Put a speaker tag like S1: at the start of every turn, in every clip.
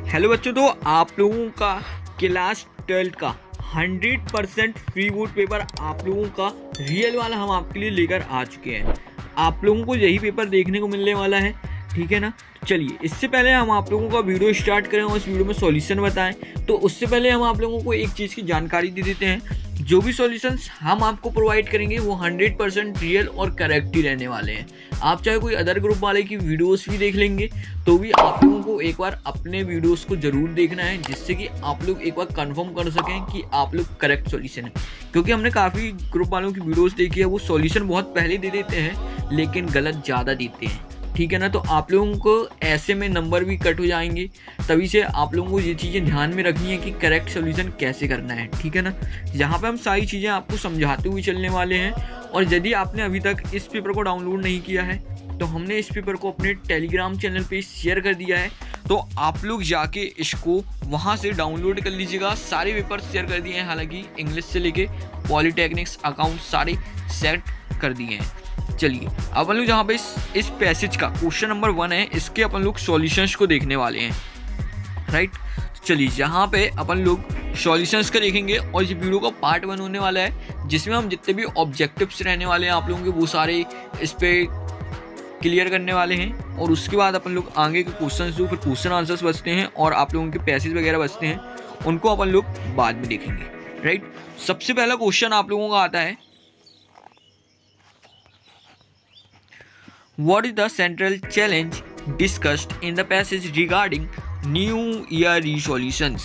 S1: Hello बच्चों, तो आप लोगों का क्लास 12 का 100% फ्री बोर्ड पेपर आप लोगों का रियल वाला हम आपके लिए लेकर आ चुके हैं। आप लोगों को यही पेपर देखने को मिलने वाला है, ठीक है ना। चलिए, इससे पहले हम आप लोगों का वीडियो स्टार्ट करें और इस वीडियो में सॉल्यूशन बताएं, तो उससे पहले हम आप लोगों को एक चीज़ की जानकारी दे देते हैं। जो भी सॉल्यूशंस हम आपको प्रोवाइड करेंगे वो 100% रियल और करेक्ट ही रहने वाले हैं। आप चाहे कोई अदर ग्रुप वाले की वीडियोस भी देख लेंगे तो भी आप लोगों को एक बार अपने वीडियोस को जरूर देखना है, जिससे कि आप लोग एक बार कंफर्म कर सकें कि आप लोग करेक्ट सॉल्यूशन है। क्योंकि हमने काफ़ी ग्रुप वालों की वीडियोस देखी है, वो सॉल्यूशन बहुत पहले दे देते हैं लेकिन गलत ज़्यादा देते हैं, ठीक है ना। तो आप लोगों को ऐसे में नंबर भी कट हो जाएंगे, तभी से आप लोगों को ये चीज़ें ध्यान में रखनी है कि करेक्ट सॉल्यूशन कैसे करना है, ठीक है ना। यहाँ पे हम सारी चीज़ें आपको समझाते हुए चलने वाले हैं। और यदि आपने अभी तक इस पेपर को डाउनलोड नहीं किया है तो हमने इस पेपर को अपने टेलीग्राम चैनल पे शेयर कर दिया है, तो आप लोग जाके इसको वहाँ से डाउनलोड कर लीजिएगा। सारे पेपर शेयर कर दिए हैं, हालांकि इंग्लिश से लेके पॉलिटेक्निक्स अकाउंट सारे सेट कर दिए हैं। चलिए, अपन लोग जहाँ पे इस पैसेज का क्वेश्चन नंबर 1 है, इसके अपन लोग सॉल्यूशंस को देखने वाले हैं, राइट। चलिए, यहाँ पे अपन लोग सॉल्यूशंस का देखेंगे और ये वीडियो का पार्ट 1 होने वाला है, जिसमें हम जितने भी ऑब्जेक्टिव्स रहने वाले हैं आप लोगों के वो सारे इस पे क्लियर करने वाले हैं। और उसके बाद अपन लोग आगे के क्वेश्चंस जो फिर क्वेश्चन आंसर्स बचते हैं और आप लोगों के पैसेज वगैरह बचते हैं, उनको अपन लोग बाद में देखेंगे, राइट। सबसे पहला क्वेश्चन आप लोगों का आता है, What is the central challenge discussed in the passage regarding New Year resolutions?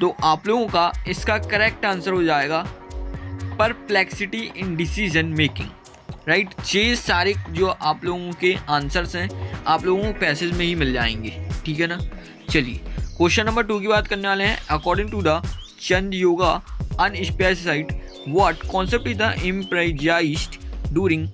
S1: तो आप लोगों का इसका करेक्ट आंसर हो जाएगा perplexity in decision making, right. ये सारे जो आप लोगों के आंसर्स हैं आप लोगों को पैसेज में ही मिल जाएंगे, ठीक है ना। चलिए, क्वेश्चन नंबर 2 की बात करने वाले हैं। According to the Chandogya unspecified what concept is the emphasised during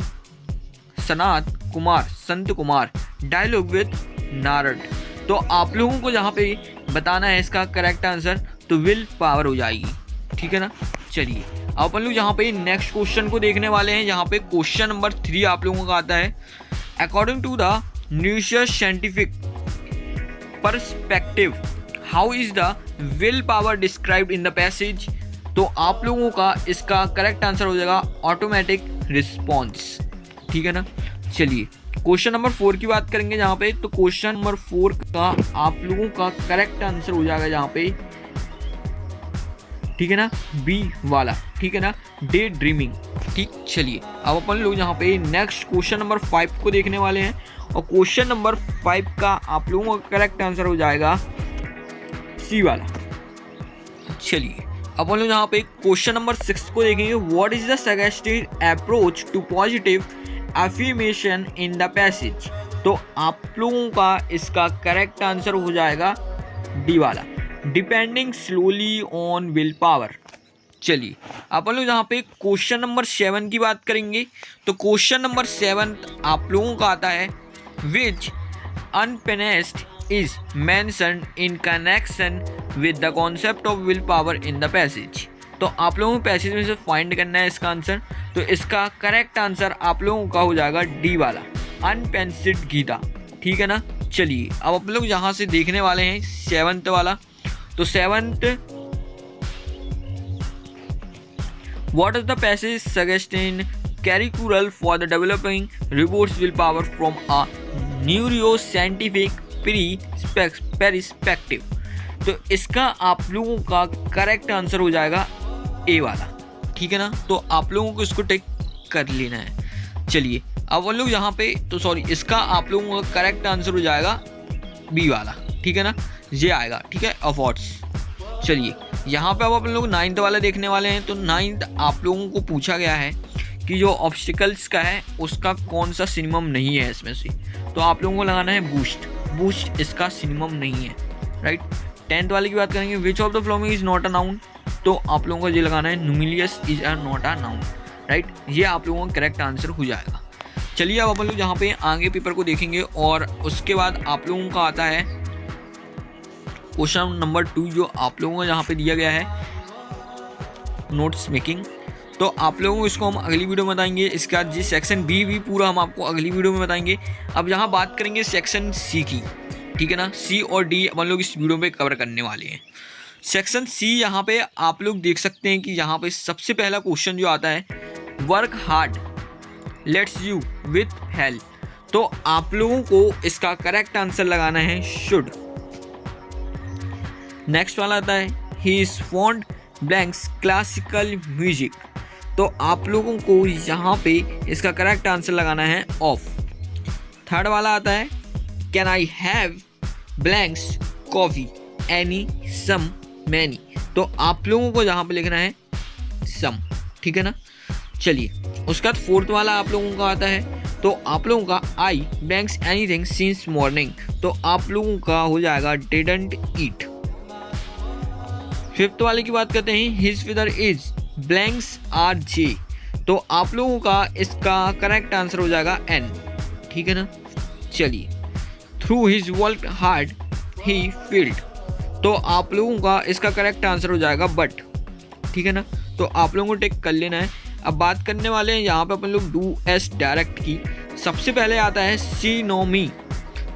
S1: Sanat Kumar dialogue with Narad. तो आप लोगों को जहाँ पे बताना है इसका करेक्ट आंसर, तो विल पावर हो जाएगी, ठीक है ना। चलिए, अपन लोग यहाँ पे नेक्स्ट क्वेश्चन को देखने वाले हैं। यहाँ पे क्वेश्चन नंबर 3 आप लोगों का आता है, according to the neuro scientific perspective how is the will power described in the passage. तो आप लोगों का इसका करेक्ट आंसर हो जाएगा ऑटोमेटिक रिस्पॉन्स, ठीक है ना। चलिए, क्वेश्चन नंबर 4 की बात करेंगे जहाँ पे, तो क्वेश्चन नंबर 4 का आप लोगों का करेक्ट आंसर हो जाएगा जहाँ पे, ठीक है ना, बी वाला, ठीक है ना, डे ड्रीमिंग, ठीक। चलिए, अब अपन लोग यहाँ पे नेक्स्ट क्वेश्चन नंबर 5 को देखने वाले हैं और क्वेश्चन नंबर 5 का आप लोगों का करेक्ट आंसर हो जाएगा सी वाला। चलिए, अपन लोग यहाँ पे क्वेश्चन नंबर 6 को देखेंगे, what is the suggested approach to positive affirmation in the passage. तो आप लोगों का इसका करेक्ट आंसर हो जाएगा डी वाला, depending slowly on will power. चलिए, अपन लोग यहाँ पे क्वेश्चन नंबर 7 की बात करेंगे। तो क्वेश्चन नंबर 7 आप लोगों का आता है, विच अनपेनेस्ड is mentioned in connection with the concept of will power in the passage. तो आप लोगों को पैसेज में से फाइंड करना है इसका आंसर, तो इसका करेक्ट आंसर आप लोगों का हो जाएगा डी वाला, अनपेंसिड गीता, ठीक है ना। चलिए, अब आप लोग यहाँ से देखने वाले हैं 7th वाला। तो 7th, what is the passage suggesting curricular for the developing reverse will power from a neuro scientific perspective. तो इसका आप लोगों का करेक्ट आंसर हो जाएगा ए वाला, ठीक है ना। तो आप लोगों को इसको टेक कर लेना है। चलिए, अब हम लोग यहाँ पे, तो सॉरी, इसका आप लोगों का करेक्ट आंसर हो जाएगा बी वाला, ठीक है ना, ये आएगा, ठीक है, अफॉर्ड्स। चलिए, यहाँ पे अब अपन लोग 9th वाला देखने वाले हैं। तो 9th आप लोगों को पूछा गया है कि जो ऑब्स्टिकल्स का है उसका कौन सा सिनिमम नहीं है इसमें से। तो आप लोगों को लगाना है बूस्ट इसका सिनिमम नहीं है, राइट। 10th वाले की बात करेंगे, which of the following is not a noun. तो आप लोगों को ये लगाना है numinous is a not a noun, right. ये आप लोगों का करेक्ट आंसर हो जाएगा। चलिए, अब अपन लोग यहाँ पे आगे पेपर को देखेंगे और उसके बाद आप लोगों का आता है क्वेश्चन नंबर 2, जो आप लोगों को यहाँ पे दिया गया है नोट्स मेकिंग। तो आप लोगों को इसको हम अगली वीडियो में बताएंगे। इसका जी सेक्शन बी भी पूरा हम आपको अगली वीडियो में बताएंगे। अब यहाँ बात करेंगे सेक्शन सी की, ठीक है ना। सी और डी अपन लोग इस वीडियो में कवर करने वाले हैं। सेक्शन सी यहाँ पे आप लोग देख सकते हैं कि यहाँ पे सबसे पहला क्वेश्चन जो आता है, work hard let's you with help. तो आप लोगों को इसका करेक्ट आंसर लगाना है शुड। नेक्स्ट वाला आता है, he is fond blanks classical music. तो आप लोगों को यहाँ पे इसका करेक्ट आंसर लगाना है ऑफ। थर्ड वाला आता है, can I have blanks coffee any some many. तो आप लोगों को यहाँ पे लिखना है सम, ठीक है ना। चलिए उसके बाद फोर्थ वाला आप लोगों का आता है, तो आप लोगों का आई ब्लैंक्स एनीथिंग सिंस मॉर्निंग। तो आप लोगों का हो जाएगा डिडंट ईट। फिफ्थ वाले की बात करते हैं, his feather is blanks R J. तो आप लोगों का इसका करेक्ट आंसर हो जाएगा एन, ठीक है ना। चलिए थ्रू हिज वर्क हार्ड ही फील्ड। तो आप लोगों का इसका करेक्ट आंसर हो जाएगा बट, ठीक है ना। तो आप लोगों को टेक कर लेना है। अब बात करने वाले हैं यहाँ पे अपन लोग डू एस डायरेक्ट की। सबसे पहले आता है सी नो मी।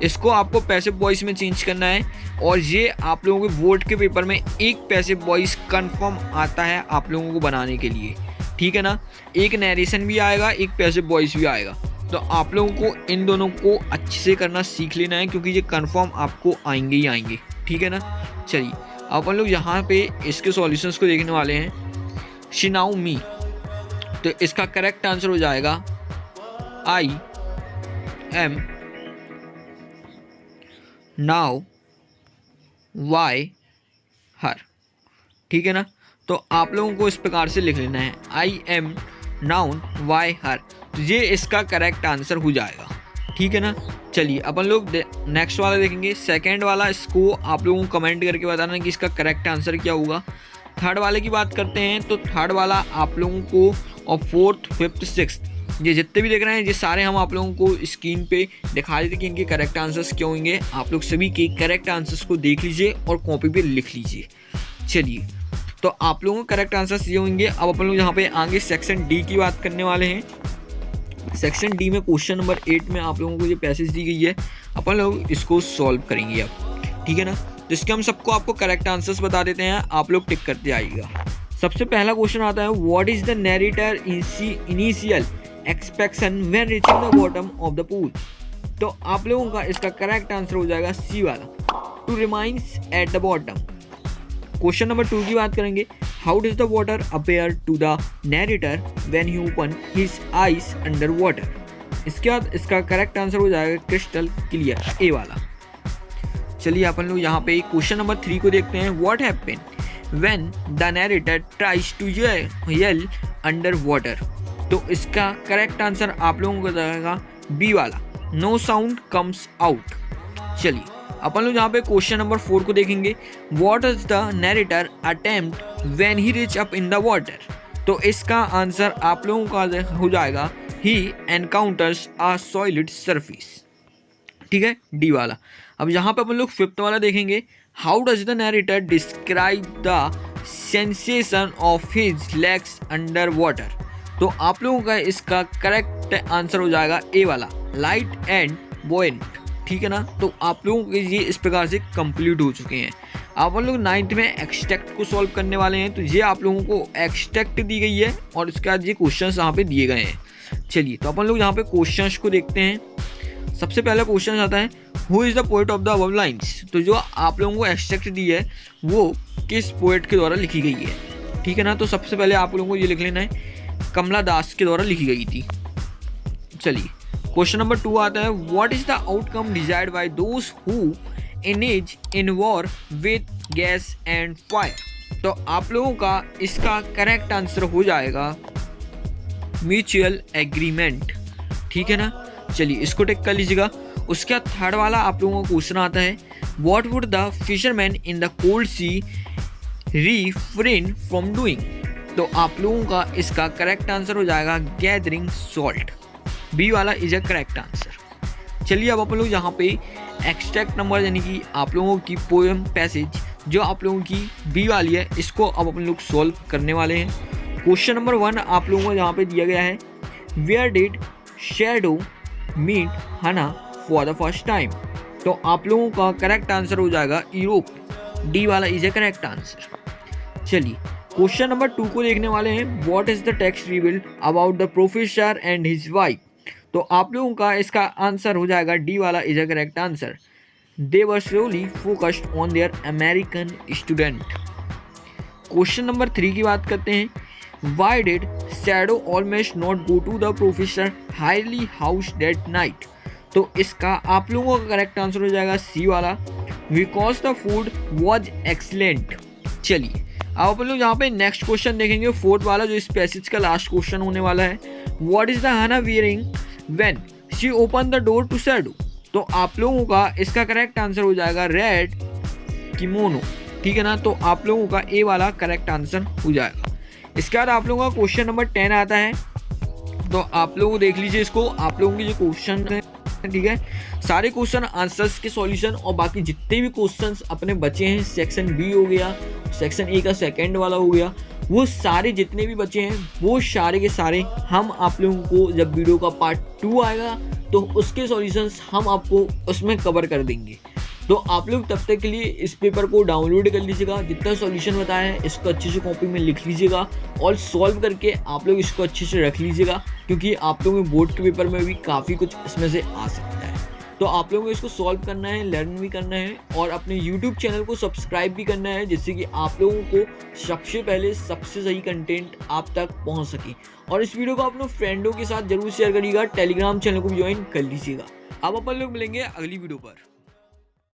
S1: इसको आपको पैसिव वॉइस में चेंज करना है और ये आप लोगों के बोर्ड के पेपर में एक पैसिव वॉइस कंफर्म आता है आप लोगों को बनाने के लिए, ठीक है ना। एक नरेशन भी आएगा, एक पैसिव वॉइस भी आएगा। तो आप लोगों को इन दोनों को अच्छे से करना सीख लेना है क्योंकि ये कंफर्म आपको आएंगे ही आएंगे, ठीक है ना। चलिए अपन लोग यहाँ पे इसके सॉल्यूशंस को देखने वाले हैं। शिनाउ मी, तो इसका करेक्ट आंसर हो जाएगा आई एम नाउ वाई हर, ठीक है ना। तो आप लोगों को इस प्रकार से लिख लेना है, आई एम नाउन वाई हर। तो ये इसका करेक्ट आंसर हो जाएगा, ठीक है ना। चलिए अपन लोग नेक्स्ट वाला देखेंगे। सेकंड वाला इसको आप लोगों को कमेंट करके बताना कि इसका करेक्ट आंसर क्या होगा। थर्ड वाले की बात करते हैं, तो थर्ड वाला आप लोगों को और फोर्थ फिफ्थ सिक्स्थ ये जितने भी देख रहे हैं ये सारे हम आप लोगों को स्क्रीन पे दिखा देते कि इनके करेक्ट आंसर्स क्या होंगे। आप लोग सभी के करेक्ट आंसर्स को देख लीजिए और कॉपी पे लिख लीजिए। चलिए तो आप लोगों के करेक्ट आंसर्स ये होंगे। अब अपन लोग यहाँ पे आगे सेक्शन डी की बात करने वाले हैं। सेक्शन डी में क्वेश्चन नंबर 8 में आप लोगों को ये पैसेज दी गई है, अपन लोग इसको सॉल्व करेंगे अब, ठीक है ना। जिसके हम सबको आपको करेक्ट आंसर्स बता देते हैं, आप लोग टिक करते आइएगा। सबसे पहला क्वेश्चन आता है, what is the narrator initial expectation when reaching the bottom of the pool. तो आप लोगों का इसका करेक्ट आंसर हो जाएगा सी वाला, to remains at the bottom. Question number 2 की बात करेंगे, how does the water appear to the narrator when he open his eyes under water. इसके बाद इसका करेक्ट आंसर हो जाएगा क्रिस्टल क्लियर, ए वाला। चलिए अपन लोग यहाँ पे क्वेश्चन नंबर 3 को देखते हैं, what happen when the narrator tries to yell under water. तो इसका करेक्ट आंसर आप लोगों को जाएगा बी वाला, नो साउंड कम्स आउट। चलिए अपन लोग यहाँ पे क्वेश्चन नंबर 4 को देखेंगे, what is the narrator attempt when he reach up in the water. तो इसका आंसर आप लोगों का हो जाएगा ही एनकाउंटर्स अ सॉलिड सरफेस, ठीक है, डी वाला। अब यहाँ पे अपन लोग फिफ्थ वाला देखेंगे, how does the narrator describe the sensation of his legs under water. तो आप लोगों का इसका करेक्ट आंसर हो जाएगा ए वाला, लाइट एंड बोएंट, ठीक है ना। तो आप लोगों के ये इस प्रकार से कंप्लीट हो चुके हैं। अपन लोग 9th में एक्सट्रैक्ट को सॉल्व करने वाले हैं। तो ये आप लोगों को एक्सट्रैक्ट दी गई है और इसके बाद ये क्वेश्चंस यहाँ पे दिए गए हैं। चलिए तो अपन लोग यहाँ पे क्वेश्चंस को देखते हैं। सबसे पहला क्वेश्चन आता है, who is the poet of the above lines. तो जो आप लोगों को एक्सट्रैक्ट दी है वो किस पोएट के द्वारा लिखी गई है, ठीक है ना। तो सबसे पहले आप लोगों को ये लिख लेना है, कमला दास के द्वारा लिखी गई थी। चलिए क्वेश्चन नंबर 2 आता है, what is the outcome desired by those who engage in war with gas and fire. तो आप लोगों का इसका करेक्ट आंसर हो जाएगा म्यूचुअल एग्रीमेंट, ठीक है ना। चलिए इसको टेक कर लीजिएगा। उसके बाद थर्ड वाला आप लोगों को क्वेश्चन आता है, what would the fisherman in the cold sea refrain from doing. तो आप लोगों का इसका करेक्ट आंसर हो जाएगा गैदरिंग सॉल्ट, बी वाला इज अ करेक्ट आंसर। चलिए अब अपन लोग यहाँ पे एक्सट्रैक्ट नंबर यानी कि आप लोगों की पोएम पैसेज जो आप लोगों की बी वाली है, इसको अब अपन लोग सॉल्व करने वाले हैं। क्वेश्चन नंबर 1 आप लोगों को यहाँ पे दिया गया है, वेयर डिड शैडो मीट हना फॉर द फर्स्ट टाइम। तो आप लोगों का करेक्ट आंसर हो जाएगा यूरोप, डी वाला इज ए करेक्ट आंसर। चलिए क्वेश्चन नंबर 2 को देखने वाले हैं। What is the text revealed about the professor and his wife. तो आप लोगों का इसका आंसर हो जाएगा डी वाला is a correct answer. They were solely focused on their American student. Question number 3 की बात करते हैं। Why did Shadow almost not go to the professor Hailey house that night. तो इसका आप लोगों का करेक्ट आंसर हो जाएगा सी वाला, because the food was excellent. चलिए अब अपन लोग यहाँ पे नेक्स्ट क्वेश्चन देखेंगे, 4th वाला, जो इस पैसेज का लास्ट क्वेश्चन होने वाला है। What is the Hannah wearing when she open the door to Shadow. तो आप लोगों का इसका करेक्ट आंसर हो जाएगा रेड किमोनो, ठीक है ना। तो आप लोगों का ए वाला करेक्ट आंसर हो जाएगा। इसके बाद आप लोगों का क्वेश्चन नंबर 10 आता है। तो आप लोग देख लीजिए इसको, आप लोगों के जो क्वेश्चन है, ठीक है, सारे क्वेश्चन आंसर्स के सॉल्यूशन और बाकी जितने भी क्वेश्चंस अपने बचे हैं, सेक्शन बी हो गया, सेक्शन ए का सेकंड वाला हो गया, वो सारे जितने भी बचे हैं वो सारे के सारे हम आप लोगों को जब वीडियो का पार्ट 2 आएगा तो उसके सॉल्यूशंस हम आपको उसमें कवर कर देंगे। तो आप लोग तब तक के लिए इस पेपर को डाउनलोड कर लीजिएगा, जितना सॉल्यूशन बताया है इसको अच्छे से कॉपी में लिख लीजिएगा और सॉल्व करके आप लोग इसको अच्छे से रख लीजिएगा, क्योंकि आप लोगों के बोर्ड के पेपर में भी काफ़ी कुछ इसमें से आ सकता है। तो आप लोगों को इसको सॉल्व करना है, लर्न भी करना है और अपने YouTube चैनल को सब्सक्राइब भी करना है, जिससे कि आप लोगों को सबसे पहले सबसे सही कंटेंट आप तक पहुंच सके। और इस वीडियो को अपने फ्रेंडों के साथ जरूर शेयर करिएगा, टेलीग्राम चैनल को भी ज्वाइन कर लीजिएगा। अब अपन लोग मिलेंगे अगली वीडियो पर।